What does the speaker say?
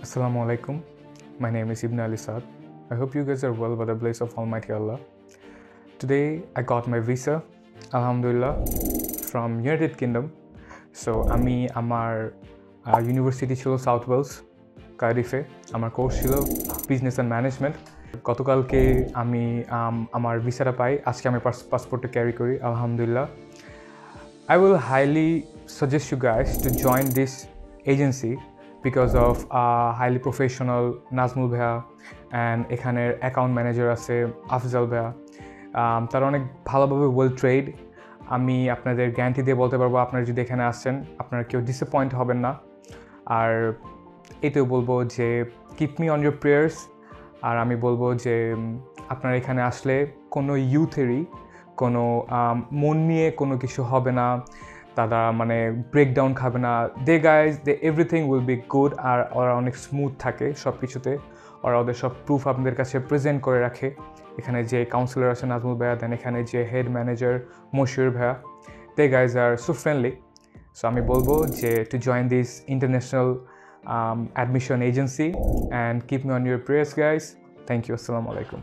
Assalamu alaikum. My name is Ibn Ali Saad. I hope you guys are well by the bless of Almighty Allah. Today I got my visa, Alhamdulillah, from United Kingdom. So আমি আমার university ছিল south Wales কার্ডিফে। আমার course ছিল business and management. গতকালকে আমি আমার ভিসাটা পাই। আজকে আমি পাসপোর্টটা ক্যারি করি, আলহামদুলিল্লাহ। I will highly suggest you guys to join this agency because of highly professional Nazmul ভাইয়া and এখানের অ্যাকাউন্ট ম্যানেজার আছে আফজাল ভাইয়া। তারা অনেক ভালোভাবে ওয়েল ট্রেড। আমি আপনাদের গ্যারান্টি দিয়ে বলতে পারবো, আপনারা যদি এখানে আসছেন আপনারা কেউ ডিসঅ্যাপয়েন্ট হবেন না। আর এটাও বলবো যে keep me on your prayers. আর আমি বলবো যে আপনারা এখানে আসলে কোনো ইউথেরই কোনো মন নিয়ে কোনো কিছু হবে না, তারা মানে ব্রেকডাউন খাবে না। দে এভরিথিং উইল বি গুড। আর ওরা অনেক স্মুথ থাকে সব কিছুতে। ওরা ওদের সব প্রুফ আপনাদের কাছে প্রেজেন্ট করে রাখে। এখানে যে কাউন্সিলর আছে নাজমুল ভাইয়া, দেন এখানে যে হেড ম্যানেজার মশিউর ভাইয়া, দে গাইজ আর সো ফ্রেন্ডলি। সো আমি বলবো যে to join this international admission agency and keep me on your prayers, guys. Thank you. Assalamu alaikum.